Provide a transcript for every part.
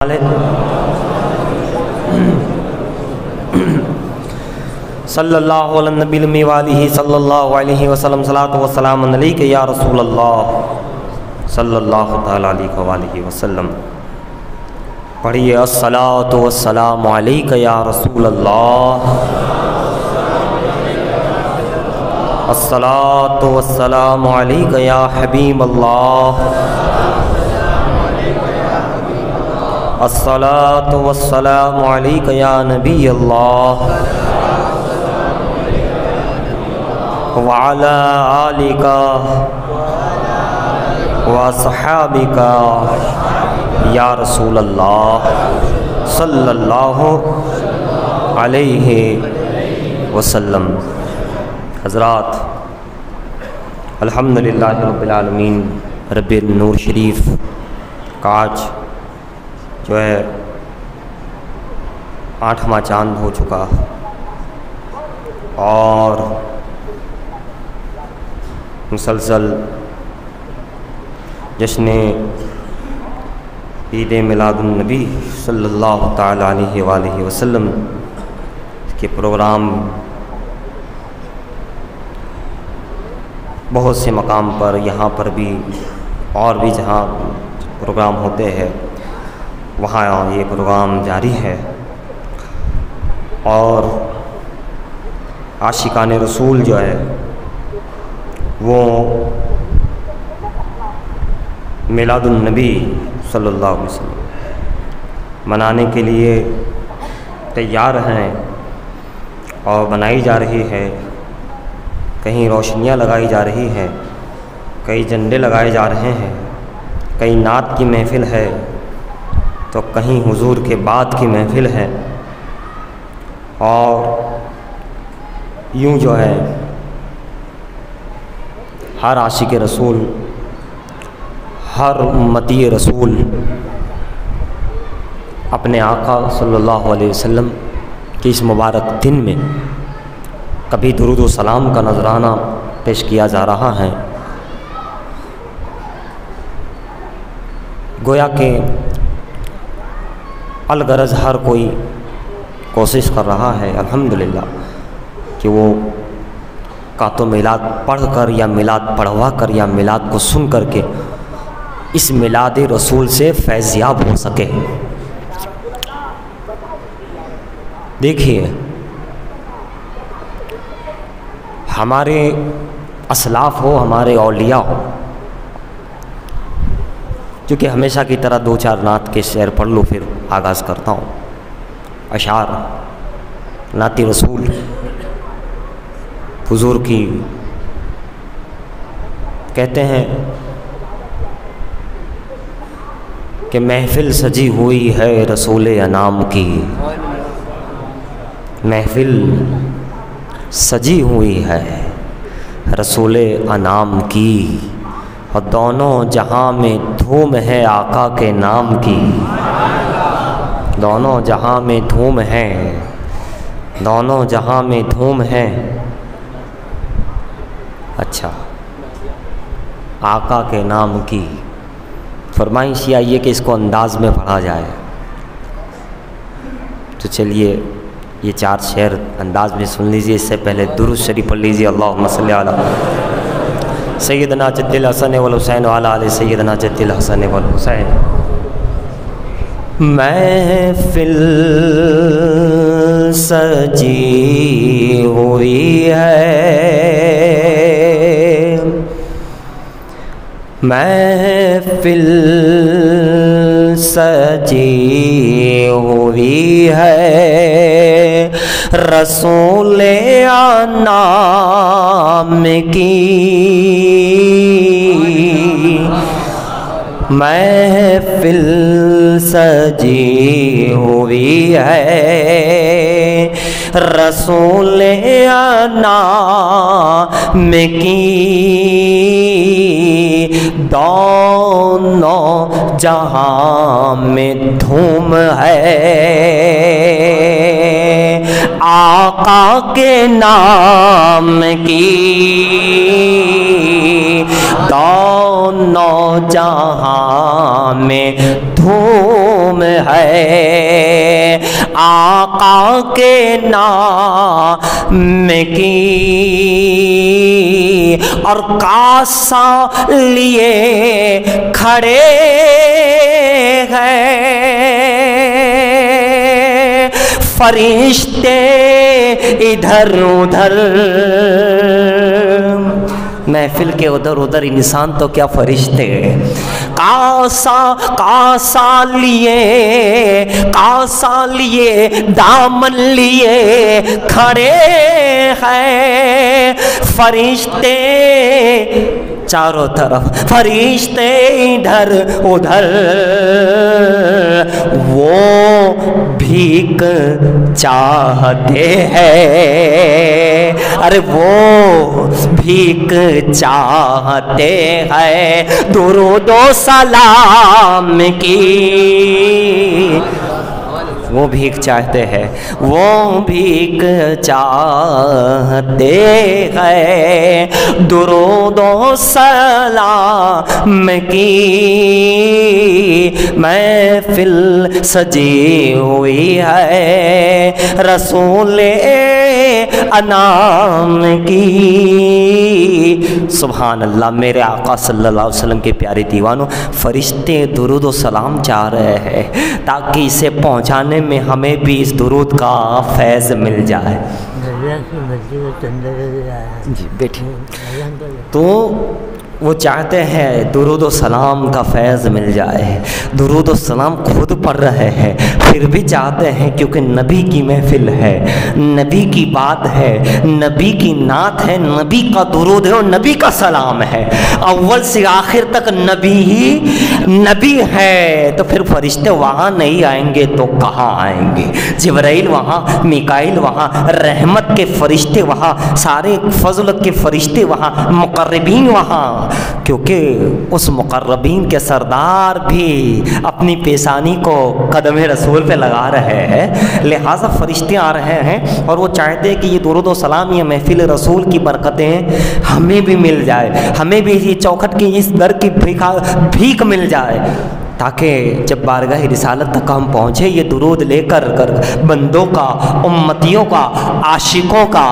صلی اللہ علیہ نبی المی والہ صلی اللہ علیہ وسلم صلاۃ و سلام علیک یا رسول اللہ صلی اللہ تعالی علیہ وآلہ وسلم۔ پڑھیے الصلاۃ والسلام علیک یا رسول اللہ، الصلاۃ والسلام علیک یا حبیب اللہ، الصلاۃ والسلام علیک یا نبی اللہ وعلی آلک واصحابک یا رسول اللہ صلی اللہ علیہ وسلم۔ حضرات، الحمدللہ رب العالمین، رب النور شریف کا آج جو ہے 8واں چاند ہو چکا اور مسلسل جشن عید میلاد النبی صلی اللہ تعالی علیہ وآلہ وسلم کے پروگرام بہت سے مقام پر، یہاں پر بھی اور بھی جہاں پروگرام ہوتے ہیں وہاں یہ پروگرام جاری ہے، اور عاشقان رسول جو ہے وہ میلاد النبی صلی اللہ علیہ وسلم منانے کے لیے تیار ہیں اور بنائی جا رہی ہے۔ کہیں روشنیاں لگائی جا رہی ہیں، کئی جھنڈے لگائے جا رہے ہیں، کئی نعت کی محفل ہے تو کہیں حضور کے بعد کی محفل ہے، اور یوں جو ہے ہر عاشق رسول، ہر امتی رسول اپنے آقا صلی اللہ علیہ وسلم کے اس مبارک دن میں کبھی درود و سلام کا نذرانہ پیش کیا جا رہا ہے۔ گویا کہ الغرض ہر کوئی کوشش کر رہا ہے الحمدللہ کہ وہ کا تو میلاد پڑھ کر یا میلاد پڑھوا کر یا میلاد کو سن کر کے اس میلاد رسول سے فیض یاب ہو سکے۔ دیکھیے، ہمارے اسلاف ہو، ہمارے اولیاء ہو، چونکہ ہمیشہ کی طرح 2-4 نعت کے شعر پڑھ لو پھر آغاز کرتا ہوں۔ اشعار نعت رسول حضور کی کہتے ہیں کہ محفل سجی ہوئی ہے رسول انام کی، محفل سجی ہوئی ہے رسول انام کی، اور دونوں جہاں میں دھوم ہے آقا کے نام کی، دونوں جہاں میں دھوم ہے، دونوں جہاں میں دھوم ہے۔ اچھا، آقا کے نام کی فرمائش یہ آئی ہے کہ اس کو انداز میں پڑھا جائے، تو چلیے یہ 4 شعر انداز میں سن لیجئے۔ اس سے پہلے درود شریف پڑھ لیجئے، اللہم صلی علی سیدنا جد الحسن والحسین وعلی آل سیدنا جد الحسن والحسین۔ محفل سجی ہوئی ہے، محفل سجی ہوئی ہے رسول انام کی، محفل سجی ہوئی ہے رسول انام کی، دونوں جہاں میں دھوم ہے آقا کے نام کی دونوں جہاں میں دھوم ہے، آقا کے نام کی اور کاسا لیے کھڑے ہیں فرشتے ادھر ادھر، محفل کے ادھر ادھر انسان تو کیا فرشتے، کاسا لیے دامن لیے کھڑے ہیں فرشتے چاروں طرف، فرشتے ادھر ادھر، وہ بھیک چاہتے ہیں، ارے وہ بھیک چاہتے ہیں درود و سلام کی، وہ بھیک چاہتے ہیں، وہ بھیک چاہتے ہیں درود و سلام کی، محفل سجی ہوئی ہے رسول انام کی۔ سبحان اللہ، میرے آقا صلی اللہ علیہ وسلم کے پیارے دیوانوں، فرشتے درود و سلام چاہ رہے ہیں تاکہ اسے پہنچانے میں ہمیں بھی اس درود کا فیض مل جائے۔ جی بیٹھے، تو وہ چاہتے ہیں درود و سلام کا فیض مل جائے، درود و سلام خود پڑھ رہے ہیں پھر بھی چاہتے ہیں کیونکہ نبی کی محفل ہے، نبی کی بات ہے، نبی کی نعت ہے، نبی کا درود ہے اور نبی کا سلام ہے، اول سے آخر تک نبی ہی نبی ہے، تو پھر فرشتے وہاں نہیں آئیں گے تو کہاں آئیں گے؟ جبرائیل وہاں، میکائیل وہاں، رحمت کے فرشتے وہاں، سارے فضل کے فرشتے وہاں، مقربین وہاں، کیونکہ اس مقربین کے سردار بھی اپنی پیشانی کو قدم رسول پہ لگا رہے ہیں، لہٰذا فرشتے آ رہے ہیں اور وہ چاہتے ہیں کہ یہ درود و سلام، یہ محفل رسول کی برکتیں ہمیں بھی مل جائے، ہمیں بھی یہ چوکھٹ کی اس در کی بھیک مل جائے، تاکہ جب بارگاہ رسالت تک ہم پہنچے یہ درود لے کر بندوں کا، امتیوں کا، عاشقوں کا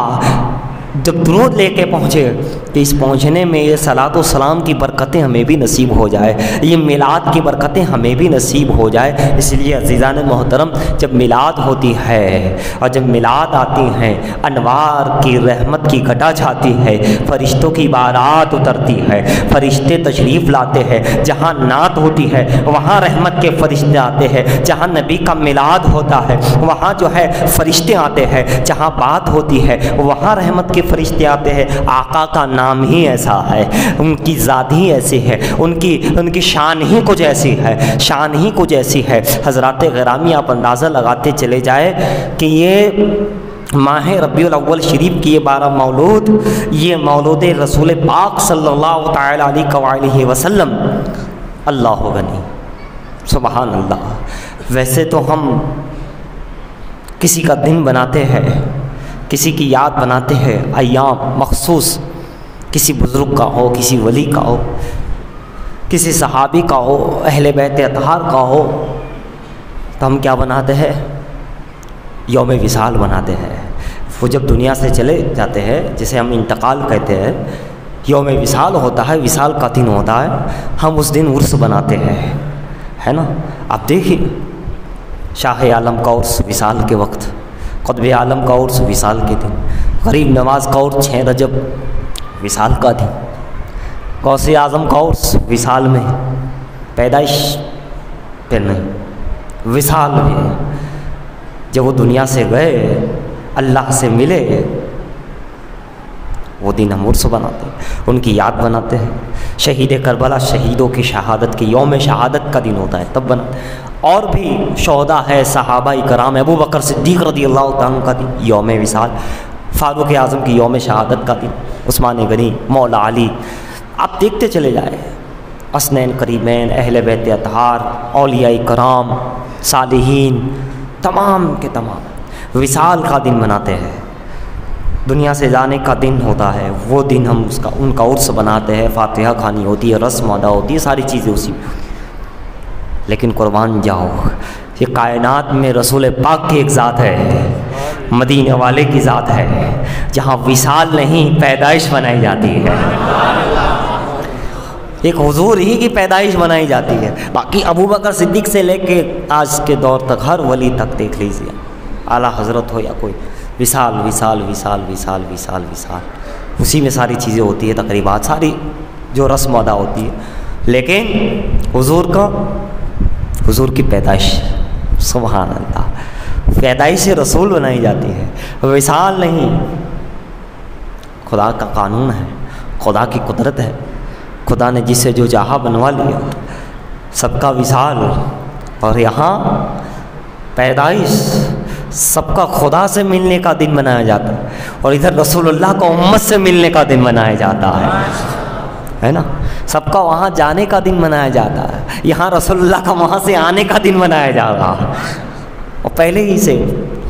جب درود لے کے پہنچے کہ اس پہنچنے میں یہ صلاۃ و سلام کی برکتیں ہمیں بھی نصیب ہو جائے، یہ میلاد کی برکتیں ہمیں بھی نصیب ہو جائے۔ اس لیے عزیزان محترم، جب میلاد ہوتی ہے اور جب میلاد آتی ہیں، انوار کی رحمت کی گھٹا چھاتی ہے، فرشتوں کی بارات اترتی ہے، فرشتے تشریف لاتے ہیں، جہاں نعت ہوتی ہے وہاں رحمت کے فرشتے آتے ہیں، جہاں نبی کا میلاد ہوتا ہے وہاں جو ہے فرشتے آتے ہیں، جہاں بات ہوتی ہے وہاں رحمت کے فرشتے آتے ہیں۔ آقا کا نام ہی ایسا ہے، ان کی ذات ہی ایسی ہے، ان کی شان ہی کچھ ایسی ہے، شان ہی کچھ ایسی ہے۔ حضرات گرامی، آپ اندازہ لگاتے چلے جائے کہ یہ ماہ ربیع الاول شریف کی یہ 12 مولود، یہ مولود رسول پاک صلی اللہ تعالی علیہ وسلم، اللہ غنی، سبحان اللہ۔ ویسے تو ہم کسی کا دن بناتے ہیں، کسی کی یاد بناتے ہیں، ایام مخصوص، کسی بزرگ کا ہو، کسی ولی کا ہو، کسی صحابی کا ہو، اہل بیت اطہار کا ہو، تو ہم کیا بناتے ہیں؟ یوم وصال بناتے ہیں۔ وہ جب دنیا سے چلے جاتے ہیں، جسے ہم انتقال کہتے ہیں، یوم وصال ہوتا ہے، وصال کا دن ہوتا ہے، ہم اس دن عرس بناتے ہیں، ہے نا؟ آپ دیکھیے شاہ عالم کا عرس وصال کے وقت، قطب عالم کا عرس وصال کے دن، غریب نواز کا عرس 6 رجب وصال کا دن، غوث اعظم کا عرس وصال میں، پیدائش پہ نہیں، وصال میں، جب وہ دنیا سے گئے، اللہ سے ملے، وہ دن ہم عرس بناتے ہیں، ان کی یاد بناتے ہیں۔ شہید کربلا، شہیدوں کی شہادت کی یوم شہادت کا دن ہوتا ہے تب بناتے ہیں۔ اور بھی شہداء ہے، صحابہ کرام، ابو بکر صدیق رضی اللہ تعالیٰ کا دن یوم وصال، فاروق اعظم کی یوم شہادت کا دن، عثمان غنی، مولا علی، آپ دیکھتے چلے جائیں، حسنین قریبین، اہل بیت اطہار، اولیاء کرام، صالحین، تمام کے تمام وصال کا دن مناتے ہیں۔ دنیا سے جانے کا دن ہوتا ہے، وہ دن ہم ان کا عرس بناتے ہیں، فاتحہ کھانی ہوتی ہے، رسم ادا ہوتی ہے، ساری چیزیں اسی میں ہوتی ہیں۔ لیکن قربان جاؤ، یہ کائنات میں رسول پاک کی ایک ذات ہے، مدینے والے کی ذات ہے، جہاں وصال نہیں پیدائش منائی جاتی ہے، ایک حضور ہی کی پیدائش منائی جاتی ہے۔ باقی ابوبکر صدیق سے لے کے آج کے دور تک ہر ولی تک دیکھ لیجیے، اعلیٰ حضرت ہو یا کوئی، وصال وصال وصال وصال وصال وصال، اسی میں ساری چیزیں ہوتی ہے، تقریبات ساری جو رسم ادا ہوتی ہے۔ لیکن حضور کی پیدائش، سبحان اللہ، پیدائش رسول بنائی جاتی ہے، وصال نہیں۔ خدا کا قانون ہے، خدا کی قدرت ہے، خدا نے جسے جو چاہا بنوا لیا، سب کا وصال، اور یہاں پیدائش سب کا خدا سے ملنے کا دن منایا جاتا ہے، اور ادھر رسول اللہ کو امت سے ملنے کا دن منایا جاتا ہے نا، سب کا وہاں جانے کا دن منایا جاتا ہے، یہاں رسول اللہ کا وہاں سے آنے کا دن منایا جا رہا ہے۔ اور پہلے ہی سے،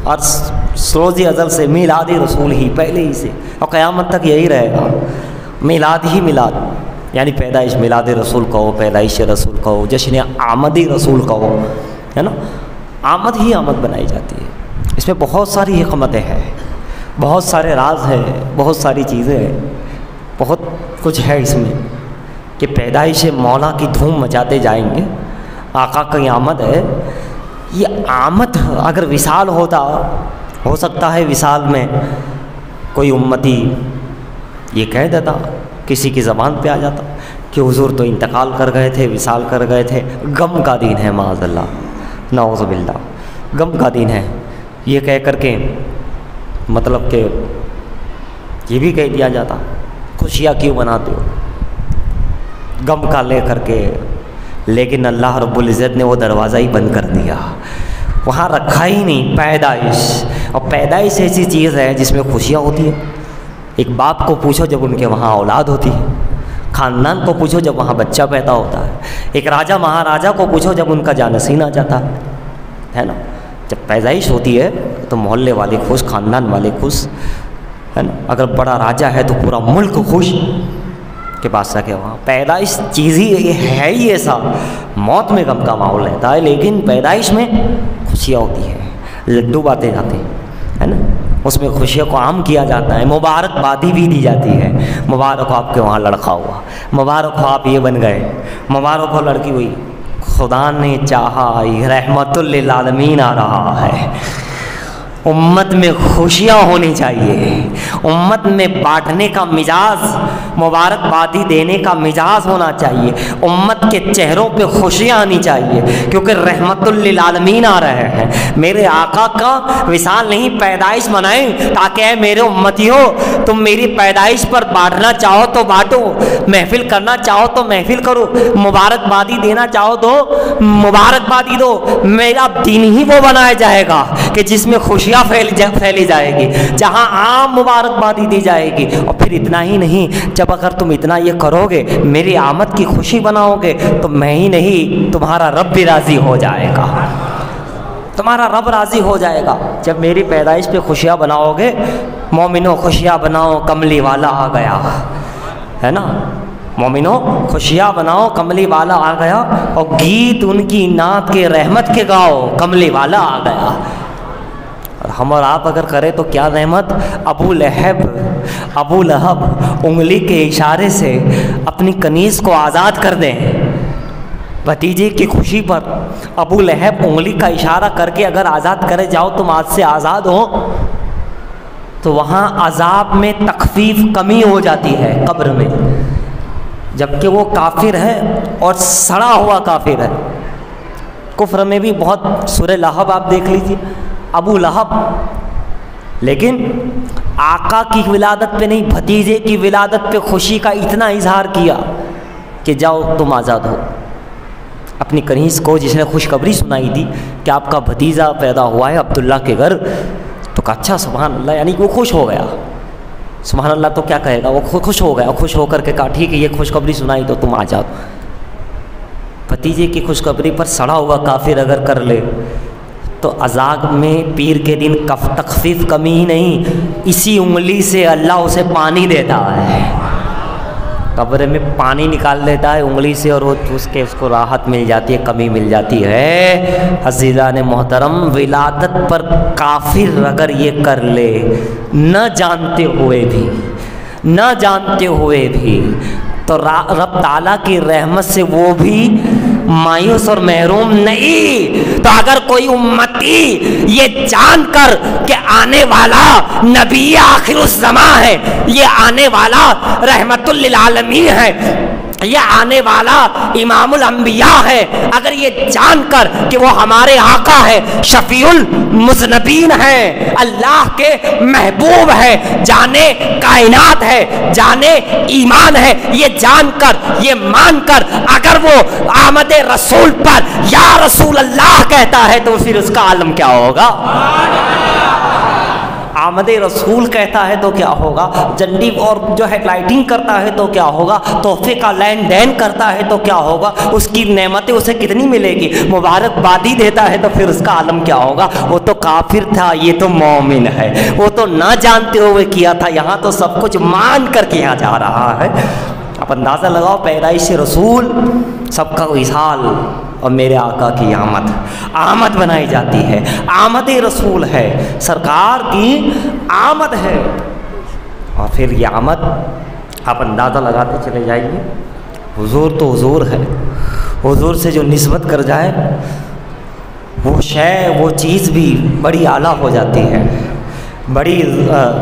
اور سروز ازل سے میلاد رسول ہی پہلے ہی سے، اور قیامت تک یہی رہے گا، میلاد ہی میلاد، یعنی پیدائش میلاد رسول کہو، پیدائش رسول کہو، جشن آمدی رسول کہو، ہے نا، آمد ہی آمد بنائی جاتی ہے۔ اس میں بہت ساری حکمتیں ہیں، بہت سارے راز ہیں، بہت ساری چیزیں ہیں، بہت کچھ ہے اس میں، کہ پیدائش مولا کی دھوم مچاتے جائیں گے، آقا کی آمد ہے۔ یہ آمد اگر وصال ہوتا، ہو سکتا ہے وصال میں کوئی امتی یہ کہہ دیتا، کسی کی زبان پہ آ جاتا کہ حضور تو انتقال کر گئے تھے، وصال کر گئے تھے، غم کا دن ہے، معاذ اللہ، نعوذ باللہ، غم کا دن ہے، یہ کہہ کر کے مطلب کہ یہ بھی کہہ دیا جاتا، خوشیاں کیوں مناتے ہو غم کا لے کر کے، لیکن اللہ رب العزت نے وہ دروازہ ہی بند کر دیا، وہاں رکھا ہی نہیں پیدائش۔ اور پیدائش ایسی چیز ہے جس میں خوشیاں ہوتی ہیں۔ ایک باپ کو پوچھو جب ان کے وہاں اولاد ہوتی ہے، خاندان کو پوچھو جب وہاں بچہ پیدا ہوتا ہے، ایک راجہ مہاراجا کو پوچھو جب ان کا جانشین آ جاتا ہے نا، جب پیدائش ہوتی ہے تو محلے والے خوش، خاندان والے خوش، ہے نا، اگر بڑا راجہ ہے تو پورا ملک خوش کہ بادشاہ کے وہاں پیدائش چیز ہی ہے ہی ایسا، موت میں غم کا ماحول رہتا ہے، لیکن پیدائش میں خوشیاں ہوتی ہے، لڈو بانٹے جاتے ہیں، ہے نا، اس میں خوشیوں کو عام کیا جاتا ہے، مبارکبادی بھی دی جاتی ہے، مبارک ہو آپ کے وہاں لڑکا ہوا، مبارک ہو آپ یہ بن گئے، مبارک ہو لڑکی ہوئی، خدا نے چاہا رحمت للعالمین آ رہا ہے۔ امت میں خوشیاں ہونی چاہیے، امت میں بانٹنے کا مزاج، مبارکبادی دینے کا مزاج ہونا چاہیے، امت کے چہروں پہ خوشیاں آنی چاہیے، کیونکہ رحمت للعالمین آ رہے ہیں۔ میرے آقا کا وصال نہیں، پیدائش منائیں تاکہ اے میرے امتیوں تم میری پیدائش پر بانٹنا چاہو تو بانٹو، محفل کرنا چاہو تو محفل کرو، مبارکبادی دینا چاہو تو مبارکبادی دو۔ میرا دین ہی وہ بنایا جائے گا کہ جس میں خوشیاں پھیلی جائے گی، جہاں عام مبارکبادی دی جائے گی۔ اور پھر اتنا ہی نہیں، جب اگر تم اتنا یہ کرو گے، میری آمد کی خوشی بناؤ گے، تو میں ہی نہیں تمہارا رب بھی راضی ہو جائے گا، تمہارا رب راضی ہو جائے گا۔ جب میری پیدائش پہ خوشیاں بناؤ گے، مومنوں خوشیاں بناؤ کملی والا آ گیا، ہے نا، مومنوں خوشیاں بناؤ کملی والا آ گیا، اور گیت ان کی نعت کے رحمت کے گاؤ کملی والا آ گیا۔ اور ہم اور آپ اگر کریں تو کیا رحمت، ابو لہب انگلی کے اشارے سے اپنی کنیز کو آزاد کر دیں، بھتیجے کی خوشی پر ابو لہب انگلی کا اشارہ کر کے اگر آزاد کرے جاؤ تم آج سے آزاد ہو، تو وہاں عذاب میں تخفیف کمی ہو جاتی ہے قبر میں، جبکہ وہ کافر ہے اور سڑا ہوا کافر ہے۔ کفر میں بھی بہت، سورہ لہب آپ دیکھ لیجیے، ابو لہب، لیکن آقا کی ولادت پہ نہیں، بھتیجے کی ولادت پہ خوشی کا اتنا اظہار کیا کہ جاؤ تم آزاد ہو۔ اپنی کنیز کو جس نے خوشخبری سنائی تھی کہ آپ کا بھتیجا پیدا ہوا ہے عبداللہ کے گھر، تو کہا اچھا سبحان اللہ، یعنی وہ خوش ہو گیا، سبحان اللہ تو کیا کہے گا، وہ خوش ہو گیا، خوش ہو کر کے کہا ٹھیک ہے یہ خوشخبری سنائی تو تم آزاد ہو۔ بھتیجے کی خوشخبری پر سڑا ہوا کافر اگر کر لے تو عذاب میں پیر کے دن تخفیف کمی ہی نہیں، اسی انگلی سے اللہ اسے پانی دیتا ہے، قبر میں پانی نکال دیتا ہے انگلی سے، اور اس کو راحت مل جاتی ہے، کمی مل جاتی ہے۔ عزیزان محترم، ولادت پر کافر اگر یہ کر لے نہ جانتے ہوئے بھی تو رب تعالیٰ کی رحمت سے وہ بھی مایوس اور محروم نہیں۔ تو اگر کوئی امتی یہ جان کر کہ آنے والا نبی آخر الزمان ہے، یہ آنے والا رحمت للعالمین ہے، یہ آنے والا امام الانبیاء ہے، اگر یہ جان کر کہ وہ ہمارے آقا ہے، شفیع المذنبین ہے، اللہ کے محبوب ہے، جانے کائنات ہے، جانے ایمان ہے، یہ جان کر، یہ مان کر اگر وہ آمد رسول پر یا رسول اللہ کہتا ہے تو پھر اس کا عالم کیا ہوگا؟ آمد رسول کہتا ہے تو کیا ہوگا؟ جنڈی اور جو ہے لائٹنگ کرتا ہے تو کیا ہوگا؟ تحفے کا لین دین کرتا ہے تو کیا ہوگا؟ اس کی نعمتیں اسے کتنی ملے گی؟ مبارکبادی دیتا ہے تو پھر اس کا عالم کیا ہوگا؟ وہ تو کافر تھا، یہ تو مومن ہے، وہ تو نہ جانتے ہوئے کیا تھا، یہاں تو سب کچھ مان کر کیا جا رہا ہے۔ اب اندازہ لگاؤ، پیدائش رسول، سب کا وصال، اور میرے آقا کی آمد بنائی جاتی ہے، آمد رسول ہے، سرکار کی آمد ہے، اور پھر یہ آمد آپ اندازہ لگاتے چلے جائیے۔ حضور تو حضور ہے، حضور سے جو نسبت کر جائے وہ شے، وہ چیز بھی بڑی اعلیٰ ہو جاتی ہے، بڑی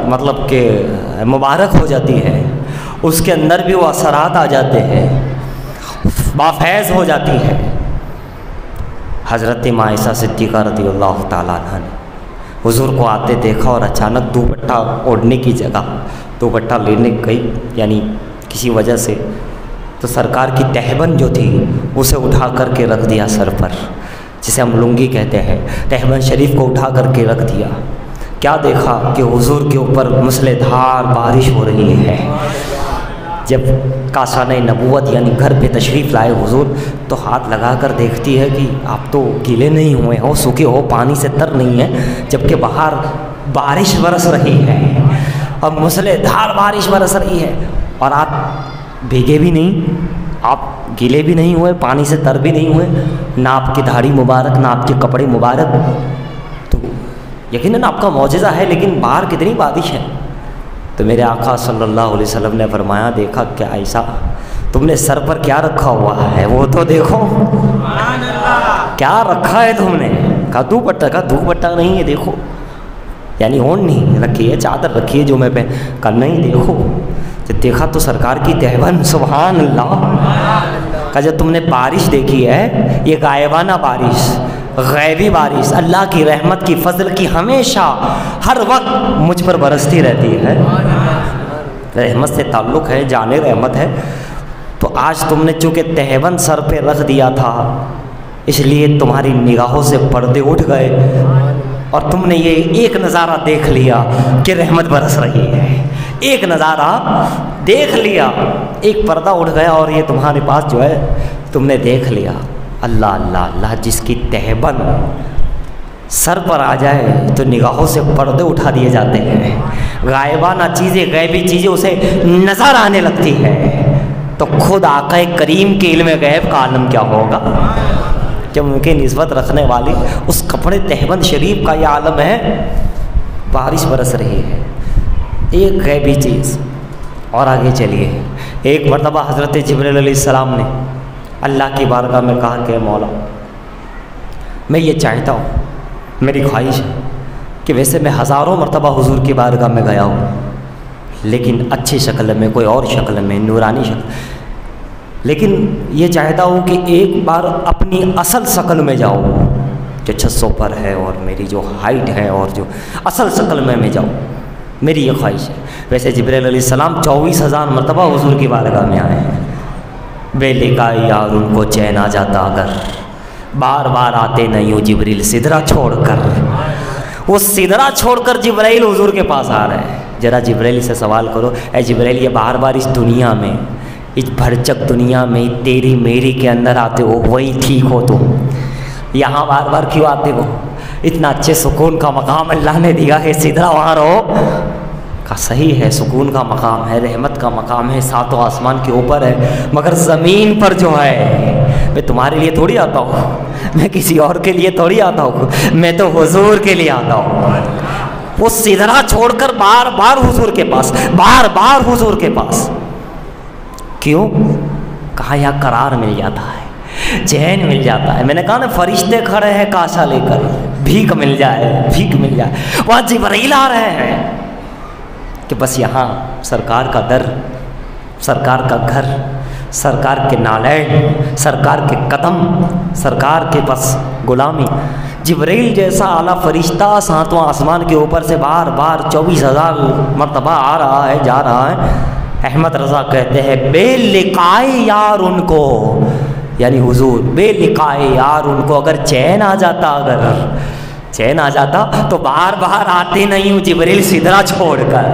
مطلب کہ مبارک ہو جاتی ہے، اس کے اندر بھی وہ اثرات آ جاتے ہیں، بافیض ہو جاتی ہے۔ حضرت عائشہ صدیقہ رضی اللہ تعالیٰ عنہ نے حضور کو آتے دیکھا، اور اچانک دوپٹہ اوڑھنے کی جگہ دوپٹہ لینے گئی، یعنی کسی وجہ سے، تو سرکار کی تہبند جو تھی اسے اٹھا کر کے رکھ دیا سر پر، جسے ہم لنگی کہتے ہیں، تہبند شریف کو اٹھا کر کے رکھ دیا۔ کیا دیکھا کہ حضور کے اوپر مسلح دھار بارش ہو رہی ہے۔ جب کاشانہ نبوت یعنی گھر پہ تشریف لائے حضور، تو ہاتھ لگا کر دیکھتی ہے کہ آپ تو گیلے نہیں ہوئے ہو، سوکھے ہو، پانی سے تر نہیں ہے، جبکہ باہر بارش برس رہی ہے، اور مسلح دھار بارش برس رہی ہے، اور آپ بھیگے بھی نہیں، آپ گیلے بھی نہیں ہوئے، پانی سے تر بھی نہیں ہوئے، نہ آپ کی داڑھی مبارک، نہ آپ کے کپڑے مبارک، تو یقیناً آپ کا معجزہ ہے، لیکن باہر کتنی بارش ہے۔ تو میرے آقا صلی اللہ علیہ وسلم نے فرمایا، دیکھا کہ عائشہ تم نے سر پر کیا رکھا ہوا ہے، وہ تو دیکھو کیا رکھا ہے تم نے۔ کہا دوپٹہ، کہا دوپٹہ نہیں ہے، دیکھو، یعنی اون نہیں رکھی ہے، چادر رکھی ہے جو میں پہ، کہا نہیں دیکھو۔ جب دیکھا تو سرکار کی تہبند، سبحان اللہ۔ کہا جب تم نے بارش دیکھی ہے، یہ غائبانہ بارش، غیبی بارش، اللہ کی رحمت کی، فضل کی، ہمیشہ ہر وقت مجھ پر برستی رہتی ہے، رحمت سے تعلق ہے، جانے رحمت ہے۔ تو آج تم نے چونکہ تہبند سر پہ رکھ دیا تھا، اس لیے تمہاری نگاہوں سے پردے اٹھ گئے، اور تم نے یہ ایک نظارہ دیکھ لیا کہ رحمت برس رہی ہے، ایک نظارہ دیکھ لیا، ایک پردہ اٹھ گیا، اور یہ تمہارے پاس جو ہے تم نے دیکھ لیا۔ اللہ اللہ اللہ، جس کی تہبند سر پر آ جائے تو نگاہوں سے پردے اٹھا دیے جاتے ہیں، غائبانہ چیزیں، غیبی چیزیں اسے نظر آنے لگتی ہے، تو خود آقا کریم کے علم غیب کا عالم کیا ہوگا؟ جب ان کے نسبت رکھنے والی اس کپڑے تہبند شریف کا یہ عالم ہے، بارش برس رہی ہے، ایک غیبی چیز۔ اور آگے چلیے، ایک مرتبہ حضرت جبریل علیہ السلام نے اللہ کی بارگاہ میں کہا کہ مولا، میں یہ چاہتا ہوں، میری خواہش ہے کہ ویسے میں ہزاروں مرتبہ حضور کی بارگاہ میں گیا ہوں، لیکن اچھی شکل میں، کوئی اور شکل میں، نورانی شکل، لیکن یہ چاہتا ہوں کہ ایک بار اپنی اصل شکل میں جاؤں، جو 600 پر ہے، اور میری جو ہائٹ ہے، اور جو اصل شکل میں جاؤں، میری یہ خواہش ہے۔ ویسے جبریل علیہ السلام 24,000 مرتبہ حضور کی بارگاہ میں آئے ہیں، بے لقاء یار ان کو چین آ جاتا اگر، بار بار آتے نہیں ہو جبریل سدرہ چھوڑ کر، وہ سدرہ چھوڑ کر جبریل حضور کے پاس آ رہے ہیں۔ ذرا جبریل سے سوال کرو، اے جبریل، یہ بار بار اس دنیا میں، اس بھرچک دنیا میں تیری میری کے اندر آتے ہو، وہی ٹھیک ہو تم، یہاں بار بار کیوں آتے ہو؟ اتنا اچھے سکون کا مقام اللہ نے دیا ہے، سدرا وہاں رہو۔ کہا صحیح ہے، سکون کا مقام ہے، رحمت کا مقام ہے، ساتوں آسمان کے اوپر ہے، مگر زمین پر جو ہے میں تمہارے لیے تھوڑی آتا ہوں، میں کسی اور کے لیے تھوڑی آتا ہوں، میں تو حضور کے لیے آتا ہوں۔ وہ سدرا چھوڑ کر بار بار حضور کے پاس، بار بار حضور کے پاس، کیوں؟ کہا یہاں قرار مل جاتا ہے، چین مل جاتا ہے۔ میں نے کہا نا فرشتے کھڑے ہیں کاشا لے کر، بھیک مل جائے، بھیک مل جائے۔ وہاں جبرائیل آ رہے ہیں کہ بس یہاں سرکار کا در، سرکار کا گھر، سرکار کے نالین، سرکار کے قدم، سرکار کے بس غلامی۔ جبرائیل جیسا اعلیٰ فرشتہ ساتواں آسمان کے اوپر سے بار بار 24,000 مرتبہ آ رہا ہے، جا رہا ہے۔ احمد رضا کہتے ہیں بے لقائے یار ان کو، یعنی حضور بے لقائے یار ان کو اگر چین آ جاتا، اگر چین آ جاتا تو بار بار آتے نہیں ہوں جبرائیل سدرا چھوڑ کر۔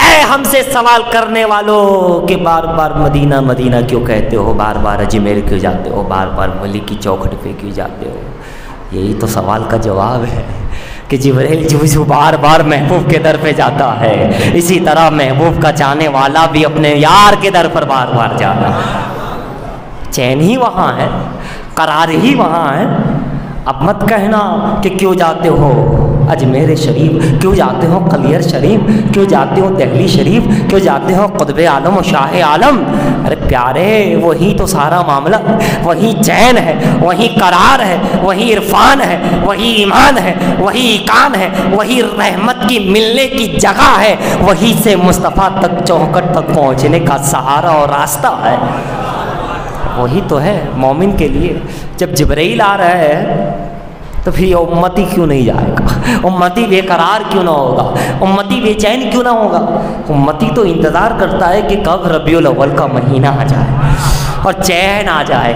اے ہم سے سوال کرنے والوں کہ بار بار مدینہ مدینہ کیوں کہتے ہو، بار بار اجمیر کیوں جاتے ہو، بار بار ولی کی چوکھٹ پہ کیوں جاتے ہو؟ یہی تو سوال کا جواب ہے کہ جبرائیل جو بار بار محبوب کے در پہ جاتا ہے، اسی طرح محبوب کا چاہنے والا بھی اپنے یار کے در پر بار بار جانا ہے۔ چین ہی وہاں ہے، قرار ہی وہاں ہے۔ اب مت کہنا کہ کیوں جاتے ہو اجمیر شریف، کیوں جاتے ہو قلیر شریف، کیوں جاتے ہو دہلی شریف، کیوں جاتے ہو قطب عالم و شاہ عالم۔ ارے پیارے وہی تو سارا معاملہ، وہی چین ہے، وہی قرار ہے، وہی عرفان ہے، وہی ایمان ہے، وہی ایقان ہے، وہی رحمت کی ملنے کی جگہ ہے، وہی سے مصطفیٰ تک چوکھٹ تک پہنچنے کا سہارا اور راستہ ہے۔ وہی تو ہے مومن کے لیے۔ جب جبرائیل آ رہا ہے تو پھر یہ امتی کیوں نہیں جائے گا؟ امتی بے قرار کیوں نہ ہوگا؟ امتی بے چین کیوں نہ ہوگا؟ امتی تو انتظار کرتا ہے کہ کب ربیع الاول کا مہینہ آ جائے اور چین آ جائے،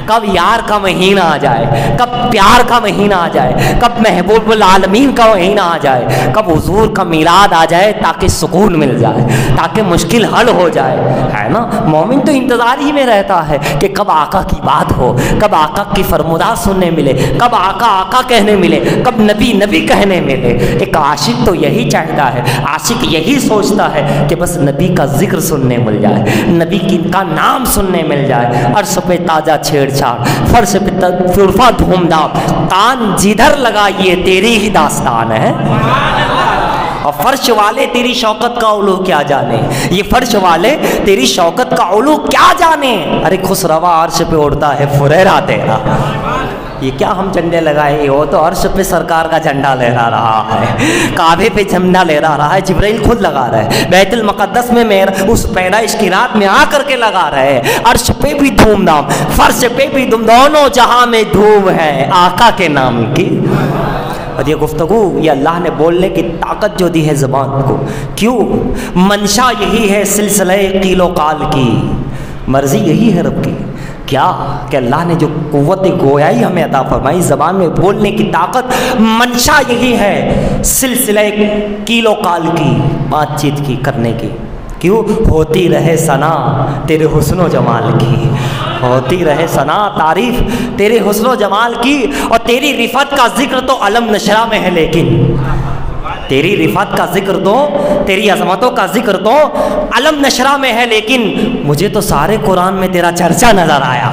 کب یار کا مہینہ آ جائے، کب پیار کا مہینہ آ جائے، کب محبوب العالمین کا مہینہ آ جائے، کب حضور کا میلاد آ جائے تاکہ سکون مل جائے، تاکہ مشکل حل ہو جائے، ہے نا؟ مومن تو انتظار ہی میں رہتا ہے کہ کب آقا کی بات ہو، کب آقا کی فرمودات سننے ملے، کب آقا آقا کہنے ملے، کب نبی نبی کہنے ملے۔ ایک عاشق تو یہی چاہتا ہے، عاشق یہی سوچتا ہے کہ بس نبی کا ذکر سننے مل جائے، نبی کا نام سننے مل جائے، عرش پہ تازہ چھیڑ چھاڑ، فرش پہ فرفہ دھوم دھام، کان جدھر لگائیے تیری ہی داستان ہے۔ اور فرش والے تیری شوکت کا علو کیا جانے، یہ فرش والے تیری شوکت کا علو کیا جانے۔ ارے خسروا عرش پہ اڑتا ہے فریرا تیرا، یہ کیا ہم جھنڈے لگائے، وہ تو عرش پہ سرکار کا جھنڈا لہرا رہا ہے، کعبے پہ جھنڈا لہرا رہا ہے، جبرائیل خود لگا رہا ہے، بیت المقدس میں اس پیدائش کی رات میں آ کر کے لگا رہے ہیں، عرش پہ بھی دھوم دھام، فرش پہ بھی دھوم، دونوں جہاں میں دھوم ہے آقا کے نام کی۔ اور یہ گفتگو یہ اللہ نے بولنے کی طاقت جو دی ہے زبان کو، کیوں؟ منشا یہی ہے سلسلہ قیل و قال کی، مرضی یہی ہے رب کی۔ کیا کہ اللہ نے جو قوت گویائی ہمیں عطا فرمائی، زبان میں بولنے کی طاقت، منشا یہی ہے سلسلہ قیل و قال کی، بات چیت کی کرنے کی۔ کیوں؟ ہوتی رہے ثنا تیرے حسن و جمال کی، ہوتی رہے ثنا تعریف تیرے حسن و جمال کی، اور تیری رفعت کا ذکر تو علم نشرہ میں ہے، لیکن تیری رفعت کا ذکر تو، تیری عظمتوں کا ذکر تو علم نشرہ میں ہے، لیکن مجھے تو سارے قرآن میں تیرا چرچا نظر آیا۔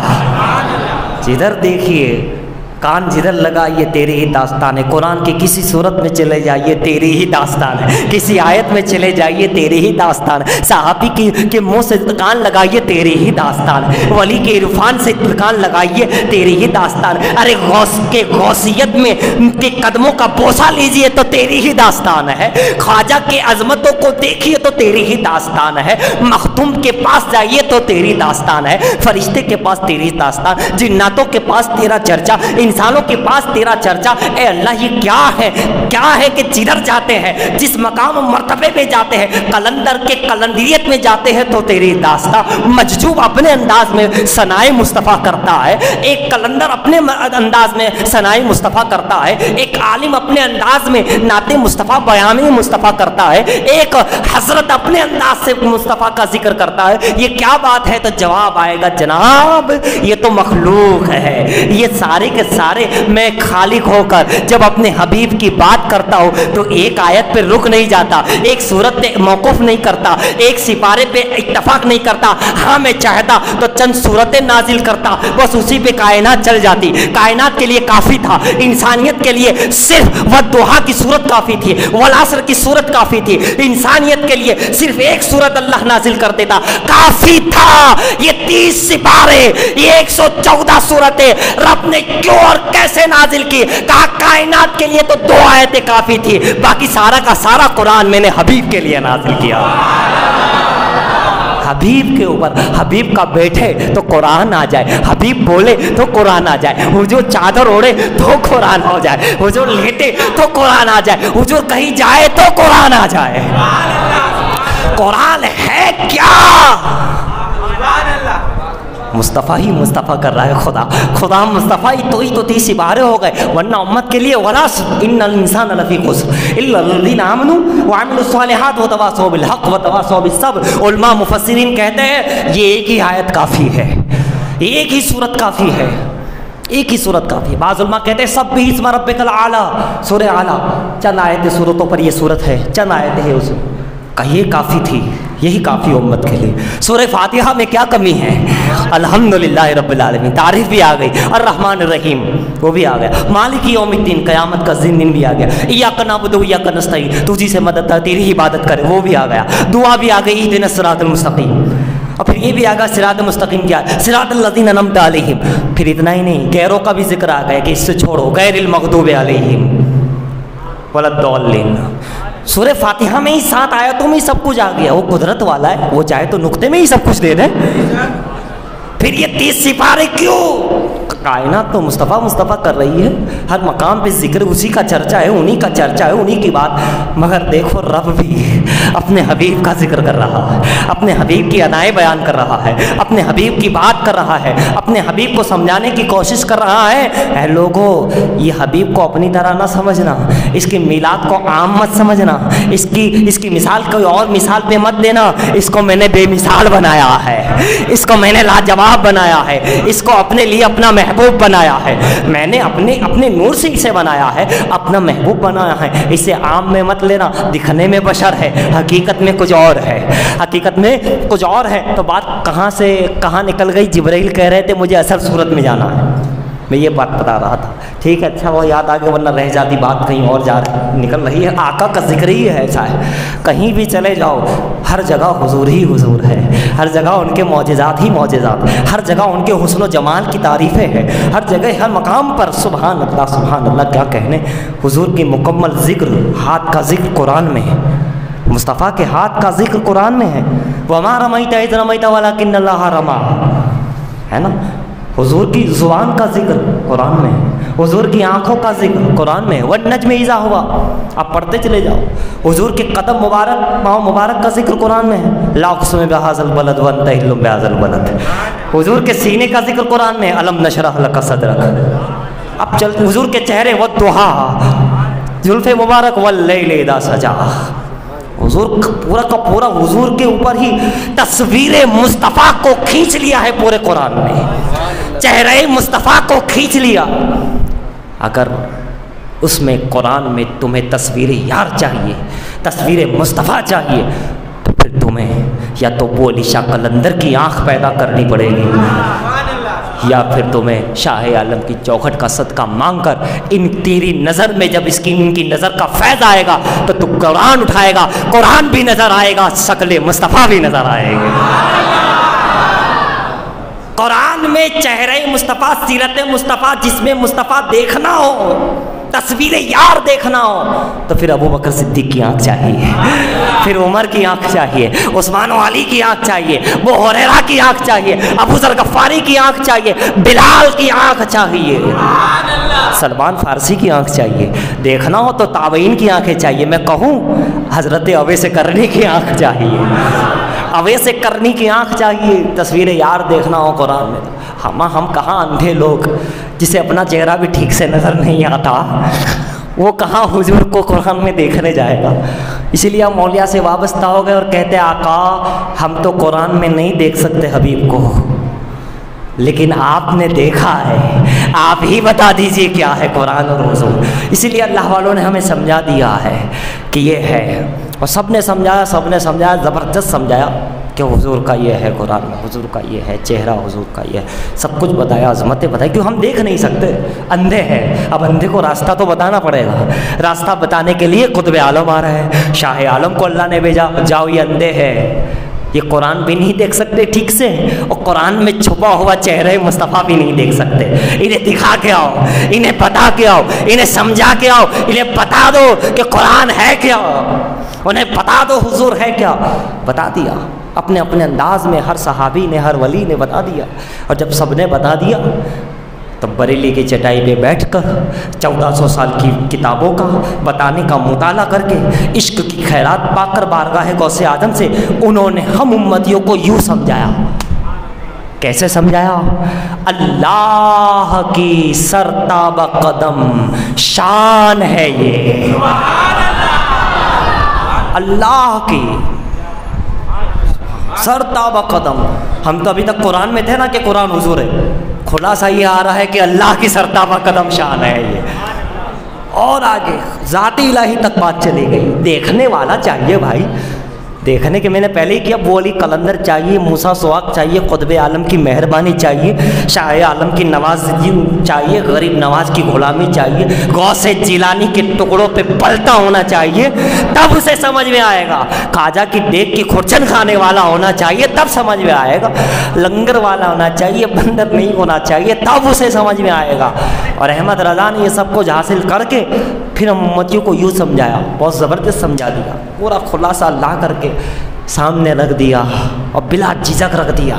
جدھر دیکھیے کان جدھر لگائیے تیری ہی داستان ہے، قرآن کی کسی صورت میں چلے جائیے تیری ہی داستان ہے، کسی آیت میں چلے جائیے تیری ہی داستان ہے، صحابی کے منہ سے کان لگائیے تیری ہی داستان ہے، ولی کے عرفان سے کان لگائیے تیری ہی داستان ہے، ارے غوث کے غوثیت میں ان کے قدموں کا بوسہ لیجئے تو تیری ہی داستان ہے، خواجہ کے عظمتوں کو دیکھیے تو تیری ہی داستان ہے، مختوم کے پاس جائیے تو تیری داستان ہے، فرشتے کے پاس تیری داستان، جناتوں کے پاس تیرا چرچا، انسانوں کے پاس تیرا چرچا۔ اے اللہ یہ کیا ہے کہ جدھر جاتے ہیں، جس مقام و مرتبے پہ جاتے ہیں، قلندر کے قلندریت میں جاتے ہیں تو تیری داستان۔ مجذوب اپنے انداز میں ثنائے مصطفیٰ کرتا ہے، ایک قلندر اپنے انداز میں ثنائے مصطفیٰ کرتا ہے، ایک عالم اپنے انداز میں نعت مصطفیٰ بیان مصطفیٰ کرتا ہے، ایک حضرت اپنے انداز سے مصطفیٰ کا ذکر کرتا ہے۔ یہ کیا بات ہے؟ تو جواب آئے گا جناب یہ تو مخلوق ہے، یہ سارے کے سارے میں خالق ہو کر جب اپنے حبیب کی بات کرتا ہوں تو ایک آیت پہ رک نہیں جاتا، ایک صورت پہ موقف نہیں کرتا، ایک سپارے پہ اتفاق نہیں کرتا. ہاں میں چاہتا تو چند صورتیں نازل کرتا، بس اسی پہ کائنات چل جاتی. کائنات کے لیے کافی تھا، انسانیت کے لیے صرف والضحیٰ کی صورت کافی تھی، والعصر کی صورت کافی تھی. انسانیت کے لیے صرف ایک صورت اللہ نازل کر دیتا، کافی تھا. یہ 30 سپارے، یہ 114 صورتیں رب نے کیوں اور کیسے نازل کی؟ کہا کائنات کے لیے تو 2 آیتیں کافی تھی، باقی سارا کا سارا قرآن میں نے حبیب کے لیے نازل کیا. حبیب کے اوپر، حبیب کا بیٹھے تو قرآن آ جائے، حبیب بولے تو قرآن آ جائے، حضور چادر اوڑے تو قرآن ہو جائے، حضور لیٹے تو قرآن آ جائے، حضور کہیں جائے تو قرآن آ جائے. قرآن ہے کیا؟ مصطفیٰ ہی مصطفیٰ کر رہا ہے. خدا مصطفیٰ ہی تو 30 سپارے ہو گئے، ورنہ امت کے لیے والعصر ان الانسان لفی خسر الا الذین آمنوا وعملوا الصالحات وتواصوا بالحق وتواصوا بالصبر. علماء مفسرین کہتے ہیں یہ ایک ہی آیت کافی ہے، ایک ہی صورت کافی ہے، ایک ہی صورت کافی ہے. بعض علماء کہتے ہیں سبح اسم ربک الاعلی، سورہ اعلیٰ چند آیتیں صورتوں پر یہ صورت ہے، چند آیتیں ہیں اس میں، کہ یہ کافی تھی، یہی کافی امت کے لیے. سورہ فاتحہ میں کیا کمی ہے؟ الحمدللہ رب العالمین، تعریف بھی آ گئی، الرحمن الرحیم وہ بھی آ گیا، مالک یوم الدین قیامت کا دن بھی آ گیا، ایاک نعبد و ایاک نستعین تجھی سے مدد تیری عبادت کرے وہ بھی آ گیا، دعا بھی آ گئی اہدنا الصراط المستقیم. اور پھر یہ بھی آ گیا صراط مستقیم کیا؟ صراط الذین انعمت علیہم. پھر اتنا ہی نہیں، غیروں کا بھی ذکر آ گیا کہ اس سے چھوڑو، غیر المغضوب علیہم ولا الضالین. سورہ فاتحہ میں ہی 7 آیتوں میں ہی سب کچھ آ گیا. وہ قدرت والا ہے، وہ چاہے تو نقطے میں ہی سب کچھ دے دے. پھر یہ 30 سپارے کیوں؟ کائنات تو مصطفیٰ کر رہی ہے، ہر مقام پہ ذکر اسی کا چرچا ہے، انہی کا چرچا ہے، انہی کی بات. مگر دیکھو رب بھی اپنے حبیب کا ذکر کر رہا ہے، اپنے حبیب کی ادائیں بیان کر رہا ہے، اپنے حبیب کی بات کر رہا ہے، اپنے حبیب کو سمجھانے کی کوشش کر رہا ہے. اے لوگو، یہ حبیب کو اپنی طرح نہ سمجھنا، اس کی میلاد کو عام مت سمجھنا، اس کی مثال کوئی اور مثال پہ مت دینا. اس کو میں نے بے مثال بنایا ہے، اس کو میں نے لاجواب بنایا ہے، اس کو اپنے لیے اپنا محبوب بنایا ہے. میں نے اپنے نور سے اسے بنایا ہے، اپنا محبوب بنایا ہے. اسے عام میں مت لینا، دکھنے میں بشر ہے، حقیقت میں کچھ اور ہے، حقیقت میں کچھ اور ہے. تو بات کہاں سے کہاں نکل گئی؟ جبرائیل کہہ رہے تھے مجھے اصل صورت میں جانا ہے، میں یہ بات بتا رہا تھا. ٹھیک ہے، اچھا وہ یاد آ گیا، ورنہ رہ جاتی بات کہیں اور نکل رہی ہے. آقا کا ذکر ہی ہے ایسا ہے، کہیں بھی چلے جاؤ ہر جگہ حضور ہی حضور ہے، ہر جگہ ان کے معجزات ہی معجزات، ہر جگہ ان کے حسن و جمال کی تعریفیں ہیں، ہر جگہ ہر مقام پر سبحان اللہ کیا کہنے. حضور کی مکمل ذکر، ہاتھ کا ذکر قرآن میں ہے، مصطفیٰ کے ہاتھ کا ذکر قرآن میں ہے. وَمَا رَمَيْتَ إِذْ رَمَيْتَ وَلَكِنَّ اللَّهَ رَمَىٰ، ہے نا. حضور کی زبان کا ذکر قرآن میں ہے، حضور کی آنکھوں کا ذکر قرآن میں ہے. وَالنَّجْمِ إِذَا هَوَىٰ، آپ پڑھتے چلے جاؤ. حضور کے قدم مبارک، پاؤں مبارک کا ذکر قرآن میں ہے. لَا أُقْسِمُ بِهَٰذَا الْبَلَدِ وَأَنتَ حِلٌّ بِهَٰذَا الْبَلَدِ. حضور کے سینے کا ذکر قرآن میں ہے. أَلَمْ نَشْرَحْ لَكَ صَدْرَكَ. اب چل حضور کے چہرے، وَالضُّحَىٰ، زلف مبارک، وَاللَّيْلِ إِذَا سَجَىٰ. حضور پورا کا پورا حضور کے اوپر ہی تصویر مصطفیٰ کو کھینچ لیا ہے پورے قرآن میں، چہرہ مصطفیٰ کو کھینچ لیا. اگر اس میں قرآن میں تمہیں تصویر یار چاہیے، تصویر مصطفیٰ چاہیے، تو پھر تمہیں یا تو بولی شاہ قلندر کی آنکھ پیدا کرنی پڑے گی، یا پھر تمہیں شاہ عالم کی چوکھٹ کا صدقہ مانگ کر ان تیری نظر میں جب ان کی نظر کا فیض آئے گا تو تو قرآن اٹھائے گا، قرآن بھی نظر آئے گا، شکل مصطفیٰ بھی نظر آئے گی. قرآن میں چہرہ مصطفیٰ، سیرت مصطفیٰ، جس میں مصطفیٰ دیکھنا ہو، تصویر یار دیکھنا ہو، تو پھر ابو بکر صدیق کی آنکھ چاہیے، پھر عمر کی آنکھ چاہیے، عثمان و علی کی آنکھ چاہیے، ابو ہریرہ کی آنکھ چاہیے، ابو ذر غفاری کی آنکھ چاہیے، بلال کی آنکھ چاہیے، سلمان فارسی کی آنکھ چاہیے. دیکھنا ہو تو تابعین کی آنکھیں چاہیے. میں کہوں حضرت اویس کرنی کی آنکھ چاہیے، اویس کرنی کی آنکھ چاہیے. تصویر یار دیکھنا ہو قرآن میں، ہم کہاں اندھے لوگ جسے اپنا چہرہ بھی ٹھیک سے نظر نہیں آتا، وہ کہاں حضور کو قرآن میں دیکھنے جائے گا. اسی لیے ہم اولیاء سے وابستہ ہو گئے اور کہتے ہیں آقا ہم تو قرآن میں نہیں دیکھ سکتے حبیب کو، لیکن آپ نے دیکھا ہے، آپ ہی بتا دیجئے کیا ہے قرآن اور حضور۔ اسی لیے اللہ والوں نے ہمیں سمجھا دیا ہے کہ یہ ہے، اور سب نے سمجھایا زبردست سمجھایا کہ حضور کا یہ ہے قرآن، حضور کا یہ ہے چہرہ، حضور کا یہ ہے، سب کچھ بتایا، عظمتیں بتائی، کیوں ہم دیکھ نہیں سکتے، اندھے ہیں۔ اب اندھے کو راستہ تو بتانا پڑے گا، راستہ بتانے کے لیے قطب عالم آ رہے ہیں، شاہ عالم کو اللہ نے بھیجا، جاؤ یہ اندھے ہیں، یہ قرآن بھی نہیں دیکھ سکتے ٹھیک سے، اور قرآن میں چھپا ہوا چہرہ مصطفیٰ بھی نہیں دیکھ سکتے، انہیں دکھا کے آؤ، انہیں بتا کے آؤ، انہیں سمجھا کے آؤ، انہیں بتا دو کہ قرآن ہے کیا، انہیں بتا دو حضور ہے کیا۔ بتا دیا اپنے اپنے انداز میں، ہر صحابی نے، ہر ولی نے بتا دیا، اور جب سب نے بتا دیا تب بریلی کی چٹائی پہ بیٹھ کر 1400 سال کی کتابوں کا بتانے کا مطالعہ کر کے، عشق کی خیرات پا کر بارگاہ غوث اعظم سے انہوں نے ہم امتیوں کو یوں سمجھایا۔ کیسے سمجھایا؟ اللہ کی سرتاب قدم شان ہے یہ، اللہ کی سرتاب قدم۔ ہم تو ابھی تک قرآن میں تھے نا کہ قرآن حضور ہے، خلاصہ یہ آ رہا ہے کہ اللہ کی سرتابہ قدم شان ہے یہ، اور آگے ذاتی الہی تک بات چلی گئی۔ دیکھنے والا چاہیے بھائی، دیکھنے کے میں نے پہلے ہی کیا، وہ علی قلندر چاہیے، موسیٰ سواق چاہیے، قطب عالم کی مہربانی چاہیے، شاہ عالم کی نوازی چاہیے، غریب نواز کی غلامی چاہیے، غوث جیلانی کے ٹکڑوں پہ پلتا ہونا چاہیے، تب اسے سمجھ میں آئے گا۔ خواجہ کی دیگ کی کھرچن کھانے والا ہونا چاہیے، تب سمجھ میں آئے گا۔ لنگر والا ہونا چاہیے، بندر نہیں ہونا چاہیے، تب اسے سمجھ میں آئے گا۔ اور احمد رضا نے یہ سب کچھ حاصل کر کے پھر ہم امتیوں کو یوں سمجھایا، بہت زبردست سمجھا دیا، پورا خلاصہ لا کر کے سامنے رکھ دیا، اور بلا جھجک رکھ دیا،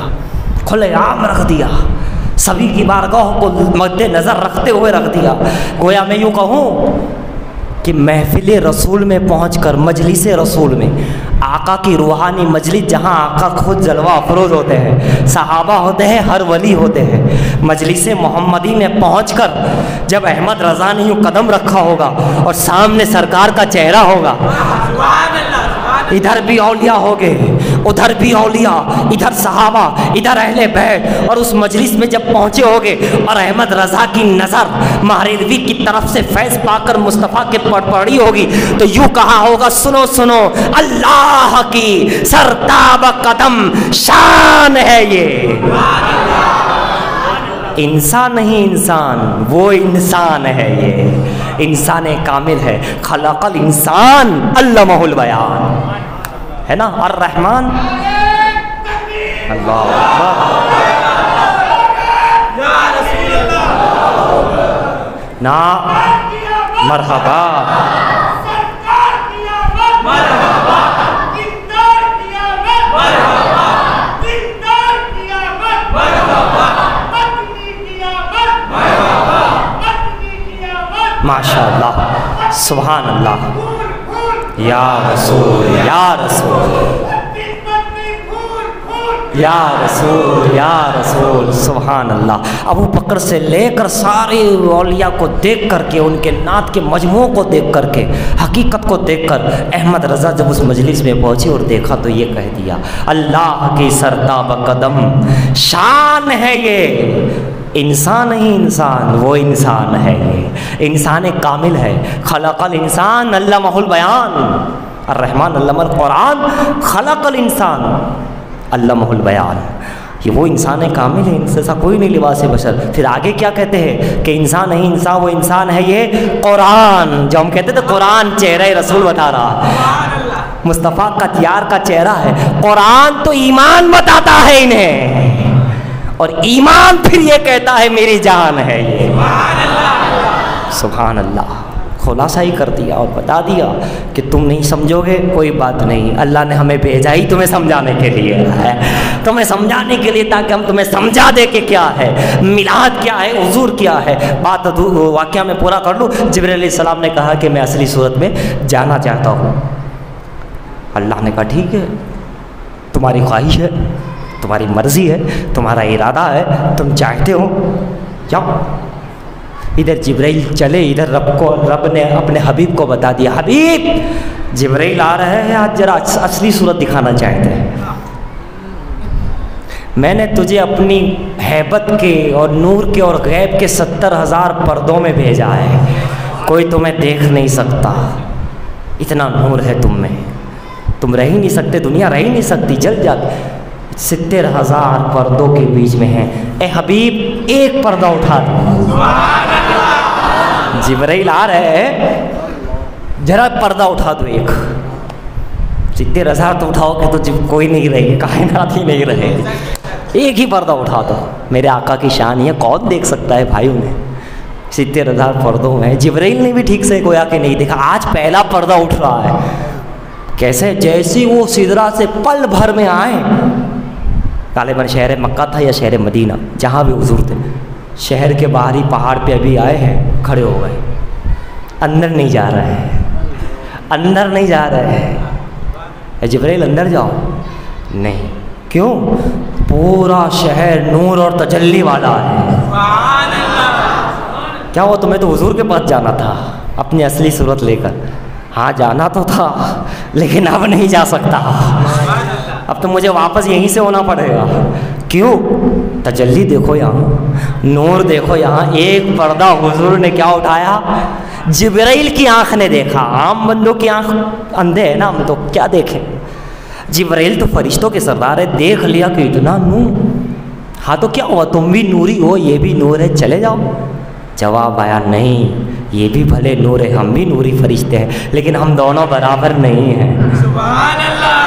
کھلے عام رکھ دیا، سبھی کی بارگاہ کو مد نظر رکھتے ہوئے رکھ دیا۔ گویا میں یوں کہوں کہ محفل رسول میں پہنچ کر، مجلس رسول میں، آقا کی روحانی مجلس جہاں آقا خود جلوہ افروز ہوتے ہیں، صحابہ ہوتے ہیں، ہر ولی ہوتے ہیں، مجلس محمدی میں پہنچ کر جب احمد رضا نے یوں قدم رکھا ہوگا اور سامنے سرکار کا چہرہ ہوگا، ادھر بھی اولیاء ہوگے، ادھر بھی اولیاء، ادھر صحابہ، ادھر اہل بیت، اور اس مجلس میں جب پہنچے ہوگے اور احمد رضا کی نظر مہاردوی کی طرف سے فیض پا کر مصطفیٰ کے پڑی ہوگی، تو یوں کہا ہوگا، سنو سنو، اللہ کی سرتاب قدم شان ہے یہ۔ انسان نہیں انسان، وہ انسان ہے یہ، انسان کامل ہے، خلق الانسان علمہ البیان، ہے نا الرحمن۔ اللہ نا مرحبا ماشاء اللہ، سبحان اللہ، یا رسول یا رسول یا رسول یا رسول، سبحان اللہ۔ ابو بکر سے لے کر سارے اولیاء کو دیکھ کر کے، ان کے نعت کے مجموعوں کو دیکھ کر کے، حقیقت کو دیکھ کر، احمد رضا جب اس مجلس میں پہنچے اور دیکھا تو یہ کہہ دیا، اللہ کی سرتاب قدم شان ہے یہ، انسان نہیں انسان، وہ انسان ہے یہ، انسان کامل ہے، خلق الانسان علمہ البیان، الرحمن علم القرآن، خلق الانسان علمہ البیان، یہ وہ انسان کامل ہے، ان سے ایسا کوئی نہیں لباس بشر۔ پھر آگے کیا کہتے ہیں کہ انسان نہیں انسان، وہ انسان ہے یہ قرآن، جو ہم کہتے تھے قرآن چہرہ رسول بتا رہا ہے، مصطفیٰ کا یار کا چہرہ ہے، قرآن تو ایمان بتاتا ہے انہیں، اور ایمان پھر یہ کہتا ہے میری جان ہے یہ، سبحان اللہ۔ خلاصہ ہی کر دیا اور بتا دیا کہ تم نہیں سمجھو گے کوئی بات نہیں، اللہ نے ہمیں بھیجا ہی تمہیں سمجھانے کے لیے ہے، تمہیں سمجھانے کے لیے، تاکہ ہم تمہیں سمجھا دے کہ کیا ہے میلاد، کیا ہے حضور، کیا ہے بات۔ واقعہ میں پورا کر لوں، جبرائیل علیہ السلام نے کہا کہ میں اصلی صورت میں جانا چاہتا ہوں، اللہ نے کہا ٹھیک ہے، تمہاری خواہش ہے، تمہاری مرضی ہے، تمہارا ارادہ ہے، تم چاہتے ہو جاؤ۔ ادھر جبرائیل چلے، ادھر رب نے اپنے حبیب کو بتا دیا، حبیب جبرائیل آ رہے ہیں، آج ذرا اصلی صورت دکھانا چاہتے ہیں، میں نے تجھے اپنی ہیبت کے اور نور کے اور غیب کے 70,000 پردوں میں بھیجا ہے، کوئی تمہیں دیکھ نہیں سکتا، اتنا نور ہے تم میں، تم رہ ہی نہیں سکتے، دنیا رہ ہی نہیں سکتی، جل جاتی، 70,000 پردوں کے بیچ میں ہیں، اے حبیب ایک پردہ اٹھا دو۔ جبرائیل آ رہے ہیں، ذرا پردہ اٹھا دو ایک، 70,000 تو اٹھاؤ کہ تو کوئی نہیں رہے گی، کائنات ہی نہیں رہے گی، ایک ہی پردہ اٹھا دو۔ میرے آقا کی شان ہے، کون دیکھ سکتا ہے بھائی انہیں، 70,000 پردوں میں جبرائیل نے بھی ٹھیک سے گویا کہ نہیں دیکھا، آج پہلا پردہ اٹھ رہا ہے، کیسے جیسی وہ سدرا سے پل بھر میں آئے، غالباً شہر مکہ تھا یا شہر مدینہ، جہاں بھی حضور تھے، شہر کے باہری پہاڑ پہ ابھی آئے ہیں، کھڑے ہو گئے، اندر نہیں جا رہے ہیں، اندر نہیں جا رہے ہیں، اے جبرائیل اندر جاؤ، نہیں، کیوں؟ پورا شہر نور اور تجلی والا ہے۔ کیا ہوا، تمہیں تو حضور کے پاس جانا تھا اپنی اصلی صورت لے کر، ہاں جانا تو تھا لیکن اب نہیں جا سکتا، اب تو مجھے واپس یہیں سے ہونا پڑے گا، کیوں؟ تجلی دیکھو یہاں، نور دیکھو یہاں، ایک پردہ حضور نے کیا اٹھایا، جبرائیل کی آنکھ نے دیکھا، عام بندوں کی آنکھ اندھے ہے نا، ہم تو کیا دیکھیں، جبرائیل تو فرشتوں کے سردار ہے، دیکھ لیا کہ اتنا نور، ہاں تو کیا ہوا، تم بھی نوری ہو، یہ بھی نور ہے، چلے جاؤ۔ جواب آیا نہیں، یہ بھی بھلے نور ہے، ہم بھی نوری فرشتے ہیں، لیکن ہم دونوں برابر نہیں ہیں۔ سبحان اللہ،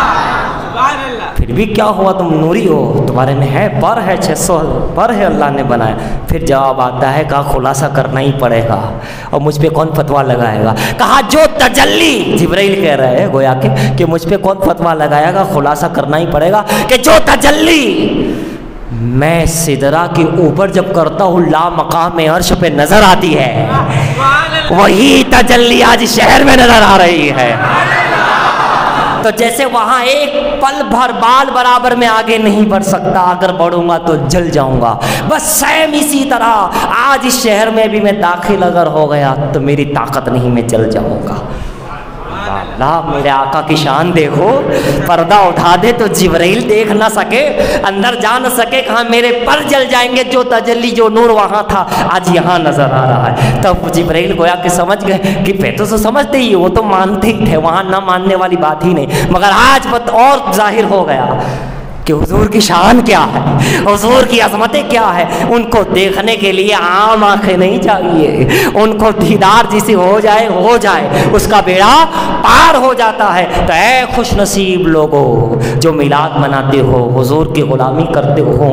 سبحان اللہ۔ پھر بھی کیا ہوا، تم نوری ہو، تمہارے میں ہے پر ہے، 600 پر ہے اللہ نے بنایا۔ پھر جواب آتا ہے، کہا خلاصہ کرنا ہی پڑے گا، اور مجھ پہ کون فتویٰ لگائے گا، کہا جو تجلی، جبرائیل کہہ رہے ہیں گویا کہ مجھ پہ کون فتویٰ لگائے گا، خلاصہ کرنا ہی پڑے گا کہ جو تجلی میں سدرا کے اوپر جب کرتا ہوں لا مقام عرش پہ نظر آتی ہے، وہی تجلی آج شہر میں نظر آ رہی ہے۔ تو جیسے وہاں ایک پل بھر بال برابر میں آگے نہیں بڑھ سکتا، اگر بڑھوں گا تو جل جاؤں گا، بس سیم اسی طرح آج اس شہر میں بھی میں داخل اگر ہو گیا تو میری طاقت نہیں، میں جل جاؤں گا۔ اللہ، میرے آقا کی شان دیکھو، پردہ اٹھا دے تو جبرائیل دیکھ نہ سکے، اندر جا نہ سکے، کہاں میرے پر جل جائیں گے، جو تجلی جو نور وہاں تھا آج یہاں نظر آ رہا ہے۔ تب جبرائیل گویا کہ سمجھ گئے کہ پہلے تو سمجھتے ہی، وہ تو مانتے ہی تھے، وہاں نہ ماننے والی بات ہی نہیں، مگر آج بات اور ظاہر ہو گیا کہ حضور کی شان کیا ہے، حضور کی عظمتیں کیا ہے۔ ان کو دیکھنے کے لیے عام آنکھیں نہیں چاہیے، ان کو دیدار جسے ہو جائے اس کا بیڑا پار ہو جاتا ہے۔ تو اے خوش نصیب لوگوں جو میلاد مناتے ہو، حضور کی غلامی کرتے ہو،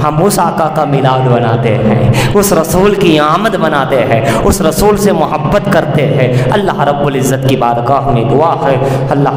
ہم اس آقا کا میلاد مناتے ہیں، اس رسول کی آمد مناتے ہیں، اس رسول سے محبت کرتے ہیں۔ اللہ رب العزت کی بارگاہ میں دعا ہے، اللہ